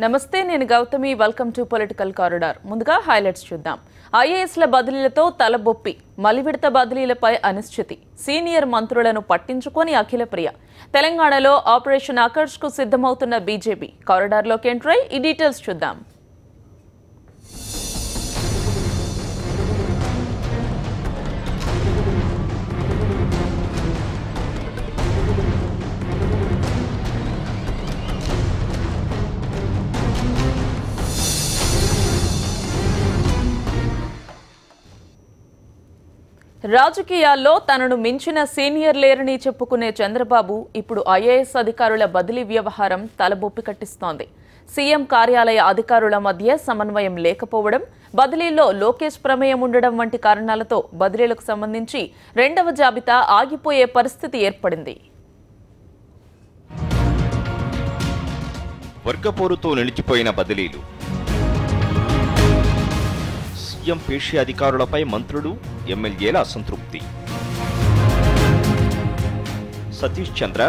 నమస్తే, నేను Gautami. Welcome to political corridor. ముందుగా హైలైట్స్ చూద్దాం. ఐఏఎస్ల బదిలీలతో తలబొప్పి, మలివిడత బదిలీలపై అనిశ్చితి, సీనియర్ మంత్రులను పట్టించుకొని అఖిలప్రియ. తెలంగాణలో ఆపరేషన్ ఆకర్ష్కు సిద్ధమవుతున్న బీజేపీ. కారిడార్లోకి ఎంట్రై ఈ డీటెయిల్స్ చూద్దాం. రాజకీయాల్లో తనను మించిన సీనియర్ లేరని చెప్పుకునే చంద్రబాబు ఇప్పుడు ఐఏఎస్ అధికారుల బదిలీ వ్యవహారం తలబొప్పి కట్టిస్తోంది. సీఎం కార్యాలయ అధికారుల మధ్య సమన్వయం లేకపోవడం, బదిలీలో లోకేష్ ప్రమేయం ఉండడం వంటి కారణాలతో బదిలీలకు సంబంధించి రెండవ జాబితా ఆగిపోయే పరిస్థితి ఏర్పడింది. వర్గపోరుతో నిలిచిపోయిన బదిలీలు, సీఎం పేషి అధికారులపై మంత్రులు, ఎమ్మెల్యేల అసంతృప్తి. సతీష్ చంద్ర,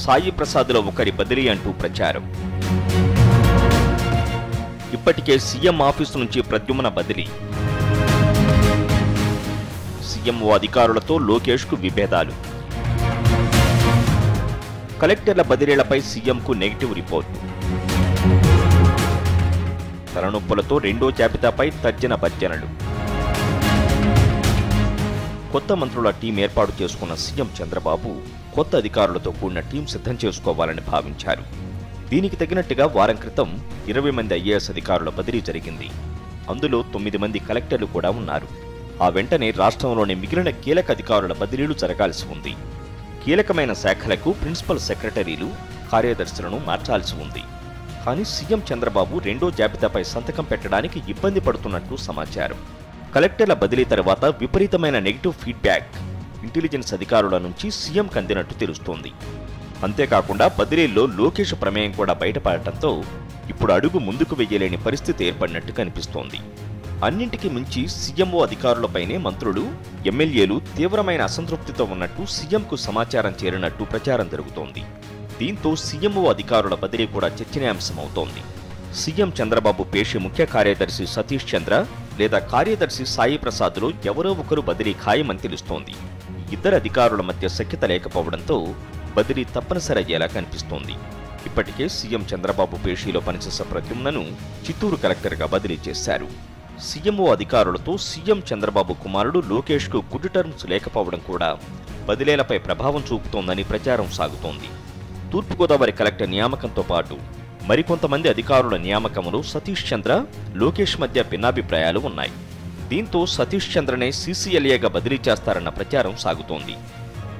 సాయి ప్రసాద్ల ఒకరి బదిలీ అంటూ ప్రచారం. ఇప్పటికే సీఎం ఆఫీసు నుంచి ప్రద్యుమ్న బదిలీ. సీఎంఓ అధికారులతో లోకేష్కు విభేదాలు. కలెక్టర్ల బదిలీలపై సీఎంకు నెగిటివ్ రిపోర్టు. తలనొప్పులతో రెండో జాబితాపై తర్జన భర్జనలు. కొత్త మంత్రుల టీం ఏర్పాటు చేసుకున్న సీఎం చంద్రబాబు కొత్త అధికారులతో కూడిన టీం సిద్ధం చేసుకోవాలని భావించారు. దీనికి తగినట్టుగా వారం క్రితం 20 మంది ఐఏఎస్ అధికారుల బదిలీ జరిగింది. అందులో 9 మంది కలెక్టర్లు కూడా ఉన్నారు. ఆ వెంటనే రాష్ట్రంలోని మిగిలిన కీలక అధికారుల బదిలీలు జరగాల్సి ఉంది. కీలకమైన శాఖలకు ప్రిన్సిపల్ సెక్రటరీలు, కార్యదర్శులను మార్చాల్సి ఉంది. కానీ సీఎం చంద్రబాబు రెండో జాబితాపై సంతకం పెట్టడానికి ఇబ్బంది పడుతున్నట్టు సమాచారం. కలెక్టర్ల బదిలీ తర్వాత విపరీతమైన నెగిటివ్ ఫీడ్బ్యాక్ ఇంటెలిజెన్స్ అధికారుల నుంచి సీఎంకు అందినట్టు తెలుస్తోంది. అంతేకాకుండా బదిలీల్లో లోకేష్ ప్రమేయం కూడా బయటపడటంతో ఇప్పుడు అడుగు ముందుకు వెయ్యలేని పరిస్థితి ఏర్పడినట్టు కనిపిస్తోంది. అన్నింటికి మించి సీఎంఓ అధికారులపైనే మంత్రులు, ఎమ్మెల్యేలు తీవ్రమైన అసంతృప్తితో ఉన్నట్టు సీఎంకు సమాచారం చేరినట్టు ప్రచారం జరుగుతోంది. దీంతో సీఎంఓ అధికారుల బదిలీ కూడా చర్చనీయాంశమవుతోంది. సీఎం చంద్రబాబు పేషి ముఖ్య కార్యదర్శి సతీష్ చంద్ర లేదా కార్యదర్శి సాయి ప్రసాద్లో ఎవరో ఒకరు బదిలీ ఖాయమని తెలుస్తోంది. ఇద్దరు అధికారుల మధ్య సఖ్యత లేకపోవడంతో బదిలీ తప్పనిసరి అయ్యేలా కనిపిస్తోంది. ఇప్పటికే సీఎం చంద్రబాబు పేషీలో పనిచేసే ప్రద్యుమ్నను చిత్తూరు కలెక్టర్గా బదిలీ చేశారు. సీఎంఓ అధికారులతో సీఎం చంద్రబాబు కుమారుడు లోకేష్కు గుడ్ టర్మ్స్ లేకపోవడం కూడా బదిలీలపై ప్రభావం చూపుతోందని ప్రచారం సాగుతోంది. తూర్పుగోదావరి కలెక్టర్ నియామకంతో పాటు మరికొంతమంది అధికారుల నియామకంలో సతీష్ చంద్ర, లోకేష్ మధ్య భిన్నాభిప్రాయాలు ఉన్నాయి. దీంతో సతీష్ చంద్రనే సీసీఎల్ఏగా బదిలీ చేస్తారన్న ప్రచారం సాగుతోంది.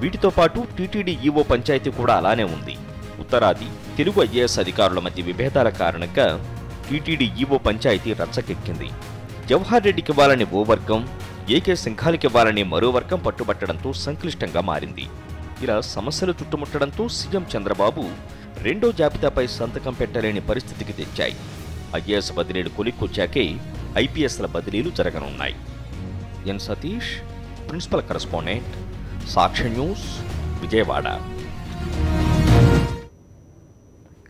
వీటితో పాటు టీటీడీ ఈవో పంచాయతీ కూడా అలానే ఉంది. ఉత్తరాది తెలుగు ఐఏఎస్ అధికారుల మధ్య విభేదాల కారణంగా టీటీడీ ఈవో పంచాయతీ రచ్చకెక్కింది. జవహర్ రెడ్డికి ఇవ్వాలని ఓ వర్గం, ఏకే సింఘాల్కి ఇవ్వాలని మరో వర్గం పట్టుబట్టడంతో సంక్లిష్టంగా మారింది. ఇలా సమస్యలు చుట్టుముట్టడంతో సీఎం చంద్రబాబు రెండో జాబితాపై సంతకం పెట్టలేని పరిస్థితికి తెచ్చాయి. ఐఏఎస్ బదిలీలు కొలిక్కొచ్చాకే ఐపీఎస్ల బదిలీలు జరగనున్నాయి. ఎన్ సతీష్, ప్రిన్సిపల్ కరెస్పాండెంట్, సాక్షి న్యూస్, విజయవాడ.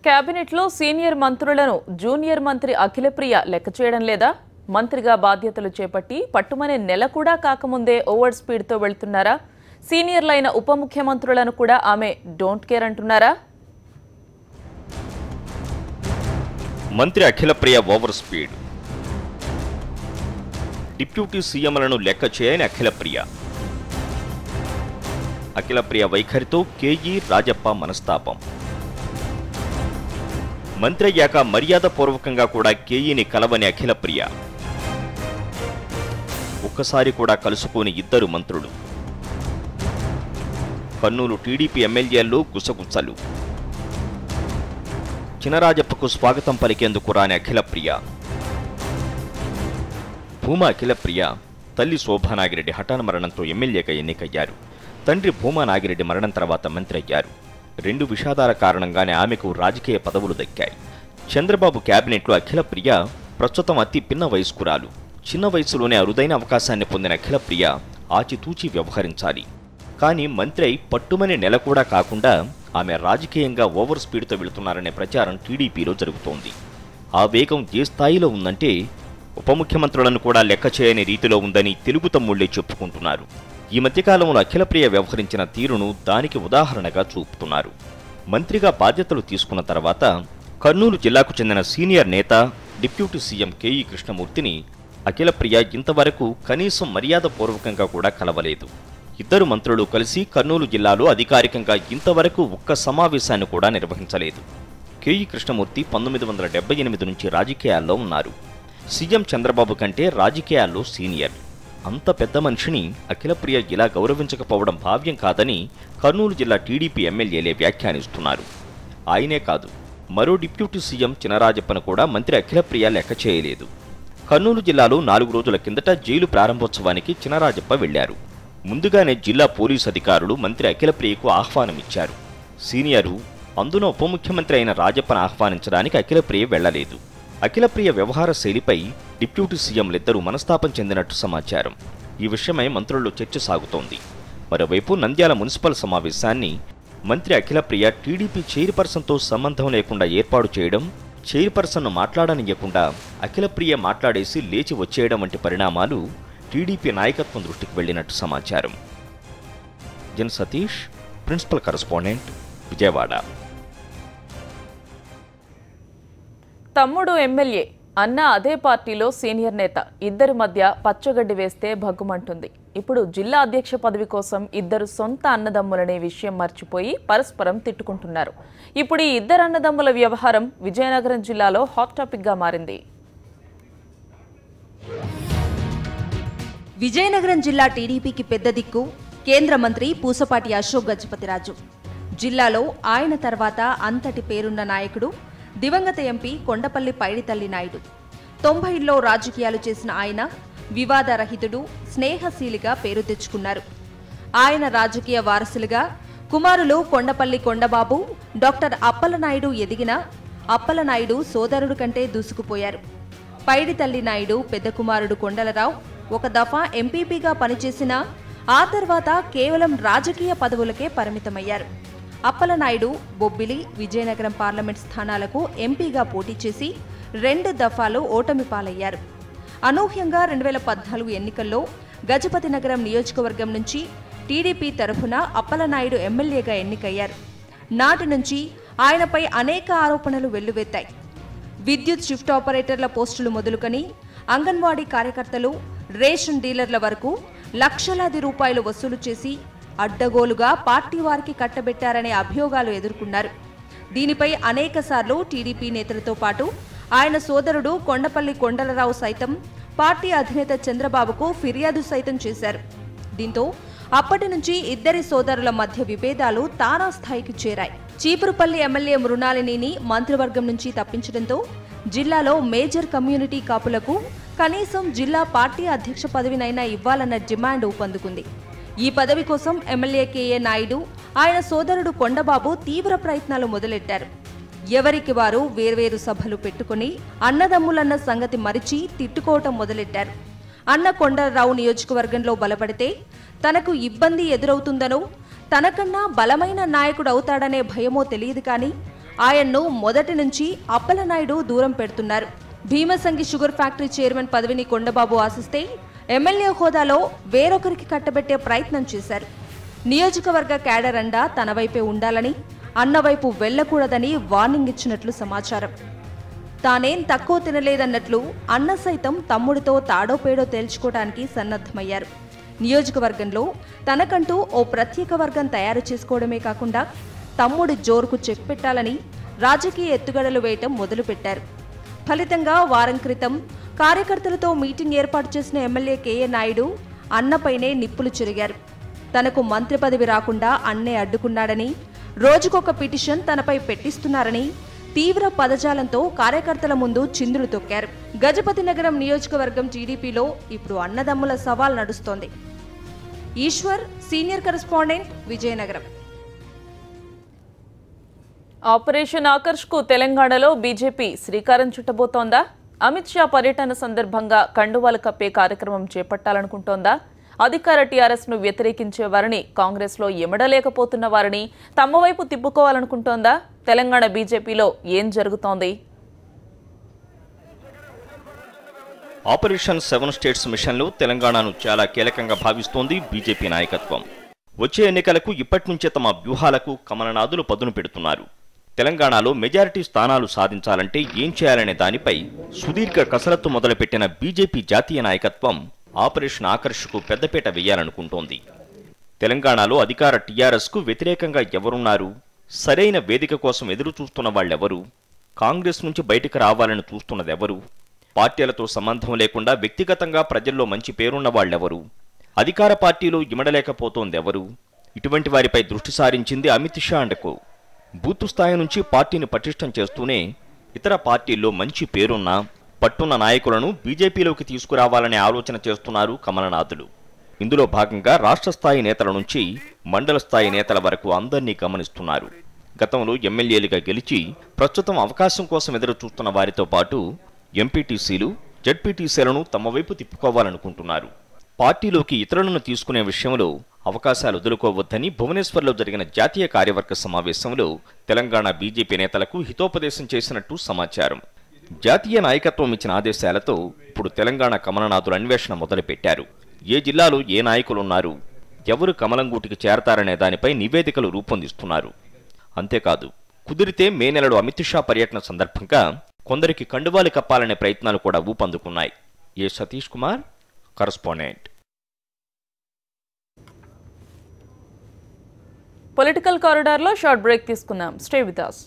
కేబినెట్లో సీనియర్ మంత్రులను జూనియర్ మంత్రి అఖిలప్రియ లెక్క చేయడం లేదా? మంత్రిగా బాధ్యతలు చేపట్టి పట్టుమనే నెల కూడా కాకముందే ఓవర్ స్పీడ్తో వెళ్తున్నారా? సీనియర్లైన ఉప ముఖ్యమంత్రులను కూడా ఆమె డోంట్ కేర్ అంటున్నారా? మంత్రి అఖిలప్రియ ఓవర్ స్పీడ్. డిప్యూటీ సీఎంలను లెక్క చేయని అఖిలప్రియ. అఖిలప్రియ వైఖరితో కేఈ రాజప్ప మనస్తాపం. మంత్రి అయ్యాక మర్యాదపూర్వకంగా కూడా కేఈని కలవని అఖిలప్రియ. ఒక్కసారి కూడా కలుసుకోని ఇద్దరు మంత్రులు. కర్నూలు టీడీపీ ఎమ్మెల్యేల్లో గుసగుసలు. చినరాజప్పకు స్వాగతం పలికేందుకు రాని అఖిలప్రియ. భూమా అఖిలప్రియ తల్లి శోభానాగిరెడ్డి హఠాన్ మరణంతో ఎమ్మెల్యేగా ఎన్నికయ్యారు. తండ్రి భూమా నాగిరెడ్డి మరణం తర్వాత మంత్రి అయ్యారు. 2 విషాదాల కారణంగానే ఆమెకు రాజకీయ పదవులు దక్కాయి. చంద్రబాబు కేబినెట్లో అఖిలప్రియ ప్రస్తుతం అతి పిన్న వయస్కురాలు. చిన్న వయసులోనే అరుదైన అవకాశాన్ని పొందిన అఖిలప్రియ ఆచితూచి వ్యవహరించాలి. కానీ మంత్రి అయి పట్టుమని నెల కూడా కాకుండా ఆమె రాజకీయంగా ఓవర్ స్పీడ్తో వెళుతున్నారనే ప్రచారం టీడీపీలో జరుగుతోంది. ఆ వేగం ఏ స్థాయిలో ఉందంటే ఉప ముఖ్యమంత్రులను కూడా లెక్క చేయని రీతిలో ఉందని తెలుగు తమ్ముళ్లే చెప్పుకుంటున్నారు. ఈ మధ్యకాలంలో అఖిలప్రియ వ్యవహరించిన తీరును దానికి ఉదాహరణగా చూపుతున్నారు. మంత్రిగా బాధ్యతలు తీసుకున్న తర్వాత కర్నూలు జిల్లాకు చెందిన సీనియర్ నేత డిప్యూటీ సీఎం కేఈ కృష్ణమూర్తిని అఖిలప్రియ ఇంతవరకు కనీసం మర్యాదపూర్వకంగా కూడా కలవలేదు. ఇద్దరు మంత్రులు కలిసి కర్నూలు జిల్లాలో అధికారికంగా ఇంతవరకు ఒక్క సమావేశాన్ని కూడా నిర్వహించలేదు. కేఈ కృష్ణమూర్తి 1978 నుంచి రాజకీయాల్లో ఉన్నారు. సీఎం చంద్రబాబు కంటే రాజకీయాల్లో సీనియర్. అంత పెద్ద మనిషిని అఖిలప్రియ ఇలా గౌరవించకపోవడం భావ్యం కాదని కర్నూలు జిల్లా టీడీపీ ఎమ్మెల్యేలే వ్యాఖ్యానిస్తున్నారు. ఆయనే కాదు, మరో డిప్యూటీ సీఎం చినరాజప్పను కూడా మంత్రి అఖిలప్రియ లెక్క చేయలేదు. కర్నూలు జిల్లాలో 4 రోజుల కిందట జైలు ప్రారంభోత్సవానికి చినరాజప్ప వెళ్లారు. ముందుగానే జిల్లా పోలీసు అధికారులు మంత్రి అఖిలప్రియకు ఆహ్వానమిచ్చారు. సీనియరు, అందున ఉప ముఖ్యమంత్రి అయిన రాజప్పను ఆహ్వానించడానికి అఖిలప్రియ వెళ్లలేదు. అఖిలప్రియ వ్యవహార శైలిపై డిప్యూటీ సీఎంలిద్దరూ మనస్తాపం చెందినట్టు సమాచారం. ఈ విషయమై మంత్రుల్లో చర్చ సాగుతోంది. మరోవైపు నంద్యాల మున్సిపల్ సమావేశాన్ని మంత్రి అఖిలప్రియ టీడీపీ చైర్పర్సన్తో సంబంధం లేకుండా ఏర్పాటు చేయడం, చైర్పర్సన్ను మాట్లాడనియకుండా అఖిలప్రియ మాట్లాడేసి లేచి వచ్చేయడం వంటి పరిణామాలు టీడీపీ నాయకత్వం దృష్టికి వెళ్లినట్టు సమాచారం. జన్ సతీష్, ప్రిన్సిపల్ కరెస్పాండెంట్, విజయవాడ. తమ్ముడు ఎమ్మెల్యే, అన్న అదే పార్టీలో సీనియర్ నేత, ఇద్దరి మధ్య పచ్చగడ్డి వేస్తే భగ్గుమంటుంది. ఇప్పుడు జిల్లా అధ్యక్ష పదవి కోసం ఇద్దరు సొంత అన్నదమ్ములనే విషయం మర్చిపోయి పరస్పరం తిట్టుకుంటున్నారు. ఇప్పుడు ఈ ఇద్దరు అన్నదమ్ముల వ్యవహారం విజయనగరం జిల్లాలో హాట్ టాపిక్ గా మారింది. విజయనగరం జిల్లా టీడీపీకి పెద్ద దిక్కు కేంద్ర మంత్రి పూసపాటి అశోక్ గజపతిరాజు. జిల్లాలో ఆయన తర్వాత అంతటి పేరున్న నాయకుడు దివంగత ఎంపీ కొండపల్లి పైడితల్లి నాయుడు. 90లో రాజకీయాలు చేసిన ఆయన వివాదరహితుడు, స్నేహశీలిగా పేరు తెచ్చుకున్నారు. ఆయన రాజకీయ వారసులుగా కుమారులు కొండపల్లి కొండబాబు, డాక్టర్ అప్పలనాయుడు ఎదిగినా అప్పలనాయుడు సోదరుడు కంటే దూసుకుపోయారు. పైడితల్లి నాయుడు పెద్ద కుమారుడు కొండలరావు ఒక దఫా ఎంపీపీగా పనిచేసినా ఆ తర్వాత కేవలం రాజకీయ పదవులకే పరిమితమయ్యారు. అప్పలనాయుడు బొబ్బిలి, విజయనగరం పార్లమెంట్ స్థానాలకు ఎంపీగా పోటీ చేసి 2 దఫాలు ఓటమి పాలయ్యారు. అనూహ్యంగా 2014 ఎన్నికల్లో గజపతినగరం నియోజకవర్గం నుంచి టీడీపీ తరఫున అప్పలనాయుడు ఎమ్మెల్యేగా ఎన్నికయ్యారు. నాటి నుంచి ఆయనపై అనేక ఆరోపణలు వెల్లువెత్తాయి. విద్యుత్ షిఫ్ట్ ఆపరేటర్ల పోస్టులు మొదలుకొని అంగన్వాడీ కార్యకర్తలు, రేషన్ డీలర్ల వరకు లక్షలాది రూపాయలు వసూలు చేసి అడ్డగోలుగా పార్టీ వారికి కట్టబెట్టారనే అభియోగాలు ఎదుర్కొన్నారు. దీనిపై అనేకసార్లు టీడీపీ నేతలతో పాటు ఆయన సోదరుడు కొండపల్లి కొండలరావు సైతం పార్టీ అధినేత చంద్రబాబుకు ఫిర్యాదు సైతం చేశారు. దీంతో అప్పటి నుంచి ఇద్దరి సోదరుల మధ్య విభేదాలు తారాస్థాయికి చేరాయి. చీపురుపల్లి ఎమ్మెల్యే మృణాలినిని మంత్రివర్గం నుంచి తప్పించడంతో జిల్లాలో మేజర్ కమ్యూనిటీ కాపులకు కనీసం జిల్లా పార్టీ అధ్యక్ష పదవినైనా ఇవ్వాలన్న డిమాండ్ ఊపందుకుంది. ఈ పదవి కోసం ఎమ్మెల్యే కేఏ నాయుడు, ఆయన సోదరుడు కొండబాబు తీవ్ర ప్రయత్నాలు మొదలెట్టారు. ఎవరికి వారు వేర్వేరు సభలు పెట్టుకుని అన్నదమ్ములన్న సంగతి మరిచి తిట్టుకోవటం మొదలెట్టారు. అన్న కొండలరావు నియోజకవర్గంలో బలపడితే తనకు ఇబ్బంది ఎదురవుతుందనో, తనకన్నా బలమైన నాయకుడు అవుతాడనే భయమో తెలియదు కానీ ఆయన్ను మొదటి నుంచి అప్పలనాయుడు దూరం పెడుతున్నారు. భీమసంగి షుగర్ ఫ్యాక్టరీ చైర్మన్ పదవిని కొండబాబు ఆశిస్తే ఎమ్మెల్యే హోదాలో వేరొకరికి కట్టబెట్టే ప్రయత్నం చేశారు. నియోజకవర్గ క్యాడర్ అండా తన వైపే ఉండాలని, అన్నవైపు వెళ్లకూడదని వార్నింగ్ ఇచ్చినట్లు సమాచారం. తానేం తక్కువ తినలేదన్నట్లు అన్న సైతం తమ్ముడితో తాడో పేడో తేల్చుకోవడానికి సన్నద్ధమయ్యారు. నియోజకవర్గంలో తనకంటూ ఓ ప్రత్యేక వర్గం తయారు చేసుకోవడమే కాకుండా తమ్ముడి జోరుకు చెక్ పెట్టాలని రాజకీయ ఎత్తుగడలు వేయటం మొదలుపెట్టారు. ఫలితంగా వారం క్రితం కార్యకర్తలతో మీటింగ్ ఏర్పాటు చేసిన ఎమ్మెల్యే కేఏ నాయుడు అన్నపైనే నిప్పులు చెరిగారు. తనకు మంత్రి పదవి రాకుండా అన్నే అడ్డుకున్నాడని, రోజుకొక పిటిషన్ తనపై పెట్టిస్తున్నారని తీవ్ర పదజాలంతో కార్యకర్తల ముందు చిందులు తొక్కారు. గజపతినగరం నియోజకవర్గం టీడీపీలో ఇప్పుడు అన్నదమ్ముల సవాల్ నడుస్తోంది. Eshwar, senior correspondent, Vizianagaram. Operation ఆకర్ష్కు తెలంగాణలో బీజేపీ శ్రీకారం చుట్టబోతోందా? అమిత్ షా పర్యటన సందర్భంగా కండువాలు కప్పే కార్యక్రమం చేపట్టాలనుకుంటోందా? అధికార టీఆర్ఎస్ ను వ్యతిరేకించే వారిని, కాంగ్రెస్ లో ఎమడలేకపోతున్న వారిని తమ వైపు తిప్పుకోవాలనుకుంటోందా? తెలంగాణ బీజేపీలో ఏం జరుగుతోంది? ఆపరేషన్ 7 స్టేట్స్ మిషన్లో తెలంగాణను చాలా కీలకంగా భావిస్తోంది బీజేపీ నాయకత్వం. వచ్చే ఎన్నికలకు ఇప్పటి నుంచే తమ వ్యూహాలకు కమలనాథులు పదును పెడుతున్నారు. తెలంగాణలో మెజారిటీ స్థానాలు సాధించాలంటే ఏం చేయాలనే దానిపై సుదీర్ఘ కసరత్తు మొదలుపెట్టిన బీజేపీ జాతీయ నాయకత్వం ఆపరేషన్ ఆకర్ష్కు పెద్దపీట వేయాలనుకుంటోంది. తెలంగాణలో అధికార టీఆర్ఎస్కు వ్యతిరేకంగా ఎవరున్నారు, సరైన వేదిక కోసం ఎదురు చూస్తున్న వాళ్ళెవరు, కాంగ్రెస్ నుంచి బయటకు రావాలని చూస్తున్నదెవరు, పార్టీలతో సంబంధం లేకుండా వ్యక్తిగతంగా ప్రజల్లో మంచి పేరున్న వాళ్ళెవరు, అధికార పార్టీలో ఇమడలేకపోతోందెవరు, ఇటువంటి వారిపై దృష్టి సారించింది అమిత్ షా అండకు. బూత్ స్థాయి నుంచి పార్టీని పటిష్టం చేస్తూనే ఇతర పార్టీల్లో మంచి పేరున్న పట్టున్న నాయకులను బీజేపీలోకి తీసుకురావాలనే ఆలోచన చేస్తున్నారు కమలనాథులు. ఇందులో భాగంగా రాష్ట్ర స్థాయి నేతల నుంచి మండల స్థాయి నేతల వరకు అందరినీ గమనిస్తున్నారు. గతంలో ఎమ్మెల్యేలుగా గెలిచి ప్రస్తుతం అవకాశం కోసం ఎదురు చూస్తున్న వారితో పాటు ఎంపీటీసీలు, జడ్పీటీసీలను తమ వైపు తిప్పుకోవాలనుకుంటున్నారు. పార్టీలోకి ఇతరులను తీసుకునే విషయంలో అవకాశాలు వదులుకోవద్దని భువనేశ్వర్లో జరిగిన జాతీయ కార్యవర్గ సమావేశంలో తెలంగాణ బీజేపీ నేతలకు హితోపదేశం చేసినట్టు సమాచారం. జాతీయ నాయకత్వం ఇచ్చిన ఆదేశాలతో ఇప్పుడు తెలంగాణ కమలనాథుల అన్వేషణ మొదలుపెట్టారు. ఏ జిల్లాలో ఏ నాయకులున్నారు, ఎవరు కమలంగూటికి చేరతారనే దానిపై నివేదికలు రూపొందిస్తున్నారు. అంతేకాదు, కుదిరితే మే నెలలో అమిత్ షా పర్యటన సందర్భంగా కొందరికి కండువాలు కప్పాలనే ప్రయత్నాలు కూడా ఊపందుకున్నాయి. A Satish Kumar, correspondent. Political కారిడార్లో షార్ట్ బ్రేక్ తీసుకుందాం. Stay with us.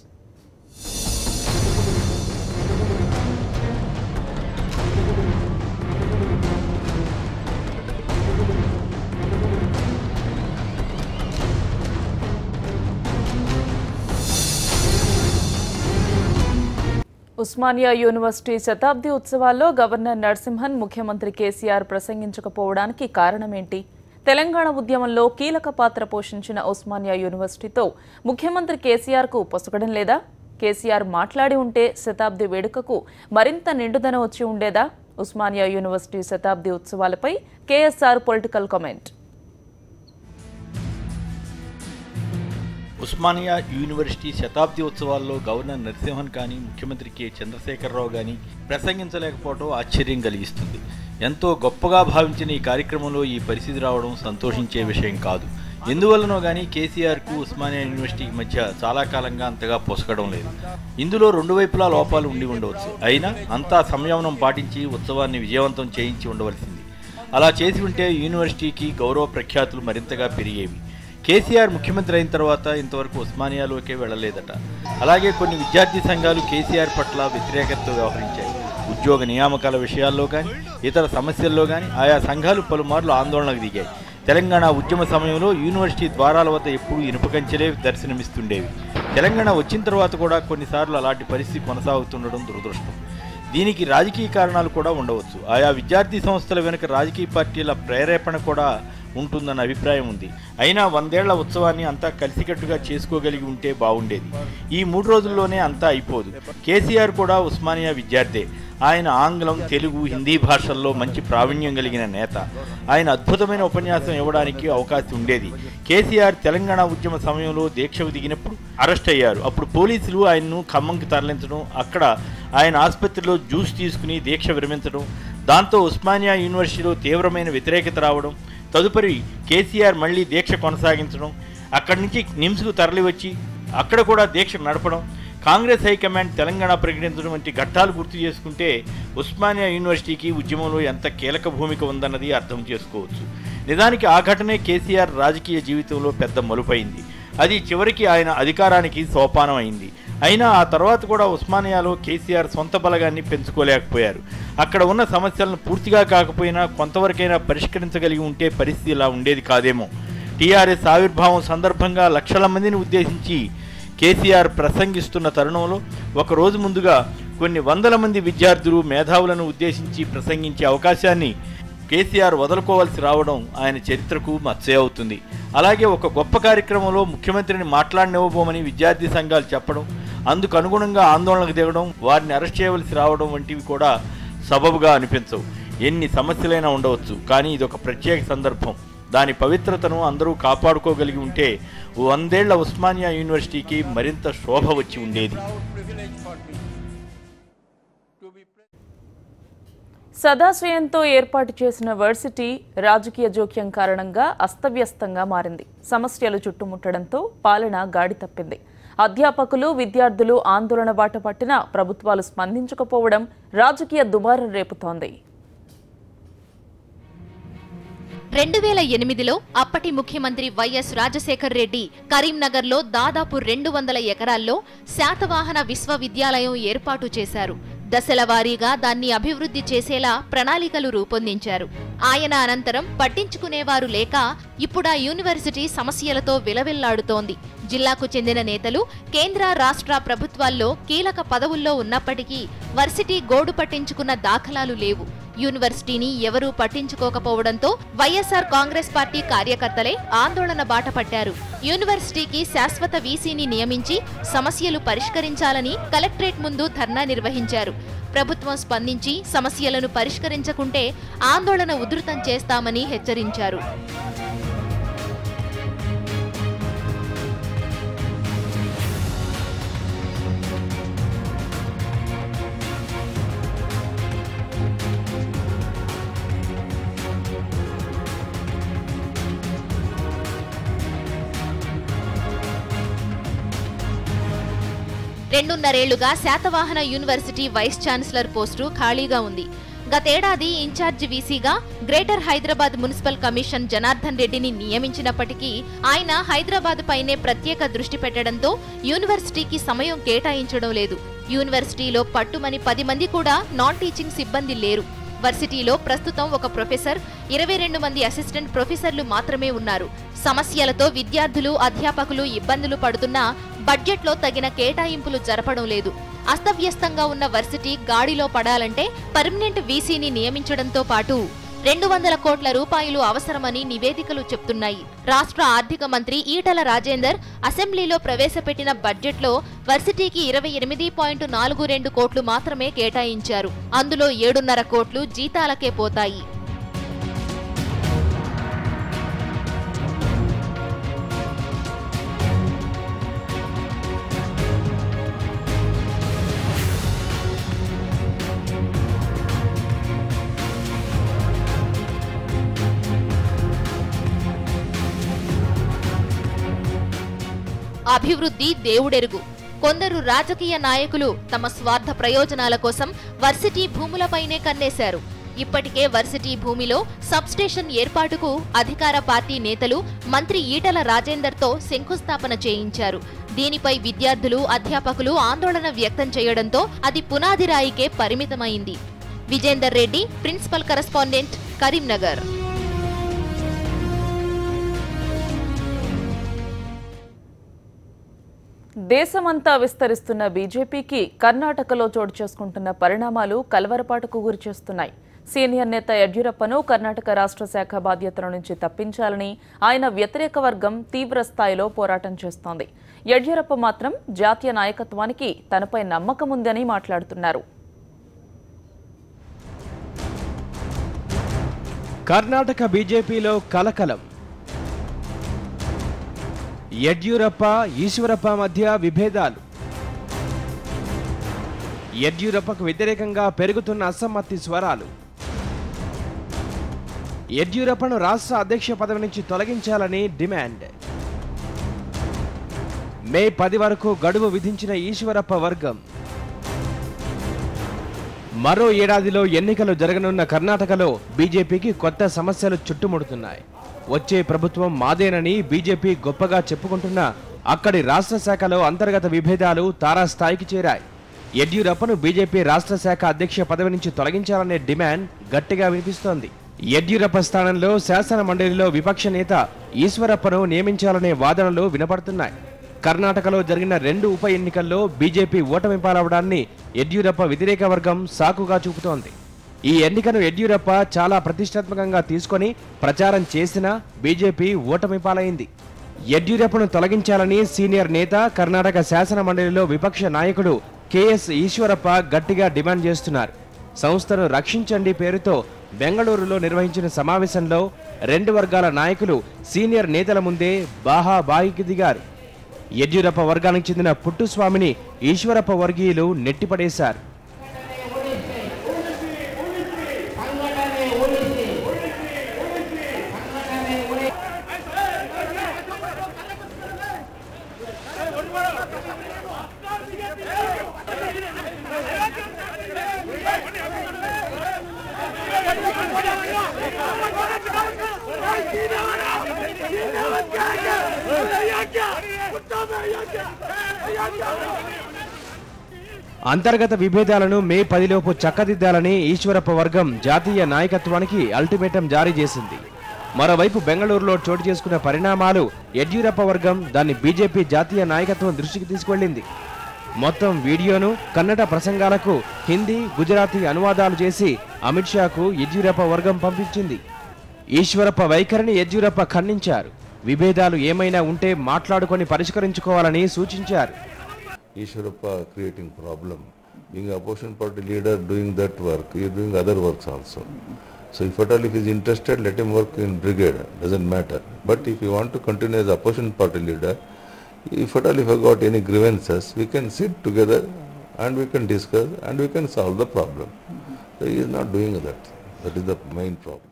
Osmania university శతాబ్ది ఉత్సవాల్లో గవర్నర్ నరసింహన్ ముఖ్యమంత్రి కేసీఆర్ ప్రసంగించకపోవడానికి కారణమేంటి? తెలంగాణ ఉద్యమంలో కీలక పాత్ర పోషించిన ఉస్మానియా యూనివర్సిటీతో ముఖ్యమంత్రి కేసీఆర్కు పొసగడం లేదా? కేసీఆర్ మాట్లాడి ఉంటే శతాబ్ది వేడుకకు మరింత నిండుదనం వచ్చి ఉండేదా? ఉస్మానియా యూనివర్సిటీ శతాబ్ది ఉత్సవాలపై KSR political comment. Osmania university శతాబ్ది ఉత్సవాల్లో గవర్నర్ నరసింహన్ కానీ ముఖ్యమంత్రి కె చంద్రశేఖరరావు కానీ ప్రసంగించలేకపోవడం ఆశ్చర్యం కలిగిస్తుంది. ఎంతో గొప్పగా భావించిన ఈ కార్యక్రమంలో ఈ పరిస్థితి రావడం సంతోషించే విషయం కాదు. ఎందువల్లనో కానీ కేసీఆర్కు ఉస్మానియా యూనివర్సిటీకి మధ్య చాలా కాలంగా అంతగా పొసగడం లేదు. ఇందులో రెండు వైపులా లోపాలు ఉండి ఉండవచ్చు. అయినా అంతా సంయమనం పాటించి ఉత్సవాన్ని విజయవంతం చేయించి ఉండవలసింది. అలా చేసి ఉంటే యూనివర్సిటీకి గౌరవ ప్రఖ్యాతులు మరింతగా పెరిగేవి. కేసీఆర్ ముఖ్యమంత్రి అయిన తర్వాత ఇంతవరకు ఉస్మానియాలోకే వెళ్లలేదట. అలాగే కొన్ని విద్యార్థి సంఘాలు కేసీఆర్ పట్ల వ్యతిరేకతతో వ్యవహరించాయి. ఉద్యోగ నియామకాల విషయాల్లో కానీ ఇతర సమస్యల్లో కానీ ఆయా సంఘాలు పలుమార్లు ఆందోళనకు దిగాయి. తెలంగాణ ఉద్యమ సమయంలో యూనివర్సిటీ ద్వారాల వద్ద ఎప్పుడూ ఇనుపకంచెలే దర్శనమిస్తుండేవి. తెలంగాణ వచ్చిన తర్వాత కూడా కొన్నిసార్లు అలాంటి పరిస్థితి కొనసాగుతుండడం దురదృష్టం. దీనికి రాజకీయ కారణాలు కూడా ఉండవచ్చు. ఆయా విద్యార్థి సంస్థల వెనుక రాజకీయ పార్టీల ప్రేరేపణ కూడా ఉంటుందన్న అభిప్రాయం ఉంది. అయినా 100 ఏళ్ల ఉత్సవాన్ని అంతా కలిసికట్టుగా చేసుకోగలిగి ఉంటే బాగుండేది. ఈ 3 రోజుల్లోనే అంతా అయిపోదు. కేసీఆర్ కూడా ఉస్మానియా విద్యార్థే. ఆయన ఆంగ్లం, తెలుగు, హిందీ భాషల్లో మంచి ప్రావీణ్యం కలిగిన నేత. ఆయన అద్భుతమైన ఉపన్యాసం ఇవ్వడానికి అవకాశం ఉండేది. కేసీఆర్ తెలంగాణ ఉద్యమ సమయంలో దీక్షకు దిగినప్పుడు అరెస్ట్ అయ్యారు. అప్పుడు పోలీసులు ఆయన్ను ఖమ్మంకి తరలించడం, అక్కడ ఆయన ఆసుపత్రిలో జ్యూస్ తీసుకుని దీక్ష విరమించడం, దాంతో ఉస్మానియా యూనివర్సిటీలో తీవ్రమైన వ్యతిరేకత రావడం, తదుపరి కేసీఆర్ మళ్లీ దీక్ష కొనసాగించడం, అక్కడి నుంచి నిమ్స్కు తరలివచ్చి అక్కడ కూడా దీక్ష నడపడం, కాంగ్రెస్ హైకమాండ్ తెలంగాణ ప్రకటించడం వంటి ఘట్టాలు గుర్తు చేసుకుంటే ఉస్మానియా యూనివర్సిటీకి ఉద్యమంలో ఎంత కీలక భూమిక ఉందన్నది అర్థం చేసుకోవచ్చు. నిజానికి ఆ ఘటనే కేసీఆర్ రాజకీయ జీవితంలో పెద్ద మలుపైంది. అది చివరికి ఆయన అధికారానికి సోపానం అయింది. అయినా ఆ తర్వాత కూడా ఉస్మానియాలో కేసీఆర్ సొంత బలగాన్ని పెంచుకోలేకపోయారు. అక్కడ ఉన్న సమస్యలను పూర్తిగా కాకపోయినా కొంతవరకైనా పరిష్కరించగలిగి ఉంటే పరిస్థితి ఇలా ఉండేది కాదేమో. టీఆర్ఎస్ ఆవిర్భావం సందర్భంగా లక్షల మందిని ఉద్దేశించి కేసీఆర్ ప్రసంగిస్తున్న తరుణంలో ఒకరోజు ముందుగా కొన్ని వందల మంది విద్యార్థులు, మేధావులను ఉద్దేశించి ప్రసంగించే అవకాశాన్ని కేసీఆర్ వదులుకోవాల్సి రావడం ఆయన చరిత్రకు మచ్చే అవుతుంది. అలాగే ఒక గొప్ప కార్యక్రమంలో ముఖ్యమంత్రిని మాట్లాడనివ్వబోమని విద్యార్థి సంఘాలు చెప్పడం, అందుకు అనుగుణంగా ఆందోళనకు దిగడం, వారిని అరెస్ట్ చేయవలసి రావడం వంటివి కూడా సబబుగా అనిపించవు. ఎన్ని సమస్యలైనా ఉండవచ్చు, కానీ ఇదొక ప్రత్యేక సందర్భం. దాని పవిత్రతను అందరూ కాపాడుకోగలిగి ఉంటే 100 ఏళ్ల ఉస్మానియా యూనివర్సిటీకి మరింత శోభ వచ్చి ఉండేది. సదాశయంతో ఏర్పాటు చేసిన వర్సిటీ రాజకీయ జోక్యం కారణంగా అస్తవ్యస్తంగా మారింది. సమస్యలు చుట్టుముట్టడంతో పాలన గాడి తప్పింది. అధ్యాపకులు, విద్యార్థులు ఆందోళన బాట పట్టినా ప్రభుత్వాలు స్పందించకపోవడం రాజకీయ దుమారం రేపుతోంది. 2008లో అప్పటి ముఖ్యమంత్రి వైఎస్ రాజశేఖర్ రెడ్డి కరీంనగర్లో దాదాపు 200 ఎకరాల్లో శాతవాహన విశ్వవిద్యాలయం ఏర్పాటు చేశారు. దశల వారీగా దాన్ని అభివృద్ధి చేసేలా ప్రణాళికలు రూపొందించారు. ఆయన అనంతరం పట్టించుకునేవారు లేక ఇప్పుడా యూనివర్సిటీ సమస్యలతో విలవిల్లాడుతోంది. జిల్లాకు చెందిన నేతలు కేంద్ర, రాష్ట్ర ప్రభుత్వాల్లో కీలక పదవుల్లో ఉన్నప్పటికీ వర్సిటీ గోడు పట్టించుకున్న దాఖలాలు లేవు. యూనివర్సిటీని ఎవరూ పట్టించుకోకపోవడంతో వైఎస్ఆర్ కాంగ్రెస్ పార్టీ కార్యకర్తలే ఆందోళన బాట పట్టారు. యూనివర్సిటీకి శాశ్వత వీసీని నియమించి సమస్యలు పరిష్కరించాలని కలెక్టరేట్ ముందు ధర్నా నిర్వహించారు. ప్రభుత్వం స్పందించి సమస్యలను పరిష్కరించకుంటే ఆందోళన ఉధృతం చేస్తామని హెచ్చరించారు. రెండున్నరేళ్లుగా Satavahana university vice chancellor post ఖాళీగా ఉంది. గతేడాది ఇన్ఛార్జి వీసీగా greater Hyderabad municipal commission Janardhan రెడ్డిని నియమించినప్పటికీ ఆయన హైదరాబాద్ పైనే ప్రత్యేక దృష్టి పెట్టడంతో యూనివర్సిటీకి సమయం కేటాయించడం లేదు. యూనివర్సిటీలో పట్టుమని 10 మంది కూడా నాన్ టీచింగ్ సిబ్బంది లేరు. వర్సిటీలో ప్రస్తుతం ఒక ప్రొఫెసర్, 22 మంది అసిస్టెంట్ ప్రొఫెసర్లు మాత్రమే ఉన్నారు. సమస్యలతో విద్యార్థులు, అధ్యాపకులు ఇబ్బందులు పడుతున్నా బడ్జెట్లో తగిన కేటాయింపులు జరపడం లేదు. అస్తవ్యస్తంగా ఉన్న వర్సిటీ గాడిలో పడాలంటే పర్మనెంట్ వీసీని నియమించడంతో పాటు 200 కోట్ల రూపాయలు అవసరమని నివేదికలు చెప్తున్నాయి. రాష్ట్ర ఆర్థిక మంత్రి ఈటల రాజేందర్ అసెంబ్లీలో ప్రవేశపెట్టిన బడ్జెట్లో వర్సిటీకి 28.42 కోట్లు మాత్రమే కేటాయించారు. అందులో 7.5 కోట్లు జీతాలకే పోతాయి. అభివృద్ధి దేవుడెరుగు. కొందరు రాజకీయ నాయకులు తమ స్వార్థ ప్రయోజనాల కోసం వర్సిటీ భూములపైనే కన్నేశారు. ఇప్పటికే వర్సిటీ భూమిలో సబ్స్టేషన్ ఏర్పాటుకు అధికార పార్టీ నేతలు మంత్రి ఈటల రాజేందర్తో శంకుస్థాపన చేయించారు. దీనిపై విద్యార్థులు, అధ్యాపకులు ఆందోళన వ్యక్తం చేయడంతో అది పునాది రాయికే పరిమితమైంది. Vijender Reddy, principal correspondent, Karimnagar. దేశమంతా విస్తరిస్తున్న బీజేపీకి కర్ణాటకలో చోటు చేసుకుంటున్న పరిణామాలు కలవరపాటుకు గురిచేస్తున్నాయి. సీనియర్ నేత యడ్యూరప్పను కర్ణాటక రాష్ట్ర శాఖ బాధ్యతల నుంచి తప్పించాలని ఆయన వ్యతిరేక వర్గం తీవ్ర స్థాయిలో పోరాటం చేస్తోంది. యడ్యూరప్ప మాత్రం జాతీయ నాయకత్వానికి తనపై నమ్మకం ఉందని మాట్లాడుతున్నారు. కర్ణాటక బీజేపీలో కలకలం. యడ్యూరప్ప, ఈశ్వరప్ప మధ్య విభేదాలు. యడ్యూరప్పకు వ్యతిరేకంగా పెరుగుతున్న అసమ్మతి స్వరాలు. యడ్యూరప్పను రాష్ట్ర అధ్యక్ష పదవి నుంచి తొలగించాలని డిమాండ్. మే 10 వరకు గడువు విధించిన ఈశ్వరప్ప వర్గం. మరో ఏడాదిలో ఎన్నికలు జరగనున్న కర్ణాటకలో బీజేపీకి కొత్త సమస్యలు చుట్టుముడుతున్నాయి. వచ్చే ప్రభుత్వం మాదేనని బీజేపీ గొప్పగా చెప్పుకుంటున్నా అక్కడి రాష్ట్ర శాఖలో అంతర్గత విభేదాలు తారాస్థాయికి చేరాయి. యడ్యూరప్పను బీజేపీ రాష్ట్ర శాఖ అధ్యక్ష పదవి నుంచి తొలగించాలనే డిమాండ్ గట్టిగా వినిపిస్తోంది. యడ్యూరప్ప స్థానంలో శాసన మండలిలో విపక్ష నేత ఈశ్వరప్పను నియమించాలనే వాదనలు వినపడుతున్నాయి. కర్ణాటకలో జరిగిన 2 ఉప ఎన్నికల్లో బీజేపీ ఓటమి పాలవడాన్ని యడ్యూరప్ప వ్యతిరేక వర్గం సాకుగా చూపుతోంది. ఈ ఎన్నికను యడ్యూరప్ప చాలా ప్రతిష్టాత్మకంగా తీసుకొని ప్రచారం చేసినా బీజేపీ ఓటమి పాలైంది. యడ్యూరప్పను తొలగించాలని సీనియర్ నేత, కర్ణాటక శాసన మండలిలో విపక్ష నాయకుడు కెఎస్ ఈశ్వరప్ప గట్టిగా డిమాండ్ చేస్తున్నారు. సంస్థను రక్షించండి పేరుతో బెంగళూరులో నిర్వహించిన సమావేశంలో 2 వర్గాల నాయకులు సీనియర్ నేతల ముందే బాహాబాయికి దిగారు. యడ్యూరప్ప వర్గానికి చెందిన పుట్టుస్వామిని ఈశ్వరప్ప వర్గీయులు నెట్టిపడేశారు. అంతర్గత విభేదాలను మే 10లోపు చక్కదిద్దాలని ఈశ్వరప్ప వర్గం జాతీయ నాయకత్వానికి అల్టిమేటం జారీ చేసింది. మరోవైపు బెంగళూరులో చోటు చేసుకున్న పరిణామాలు యడ్యూరప్ప వర్గం దాన్ని బీజేపీ జాతీయ నాయకత్వం దృష్టికి తీసుకువెళ్లింది. మొత్తం వీడియోను కన్నడ ప్రసంగాలకు హిందీ, గుజరాతీ అనువాదాలు చేసి అమిత్ షాకు యడ్యూరప్ప వర్గం పంపించింది. ఈశ్వరప్ప వైఖరిని యడ్యూరప్ప ఖండించారు. విభేదాలు ఏమైనా ఉంటే మాట్లాడుకొని పరిష్కరించుకోవాలని సూచించారు. Ishwarappa creating problem. Being an opposition party leader, doing that work, he is doing other works also. So if at all if he is interested, let him work in brigade, doesn't matter. But if you want to continue as opposition party leader, if at all if I got any grievances, we can sit together and we can discuss and we can solve the problem. So he is not doing that. That is the main problem.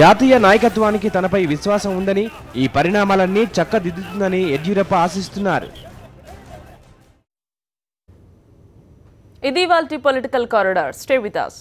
జాతీయ నాయకత్వానికి తనపై విశ్వాసం ఉందని, ఈ పరిణామాలన్నీ చక్కదిద్దుతుందని యడ్యూరప్ప ఆశిస్తున్నారు. ఇది వాల్టి political corridor. Stay with us.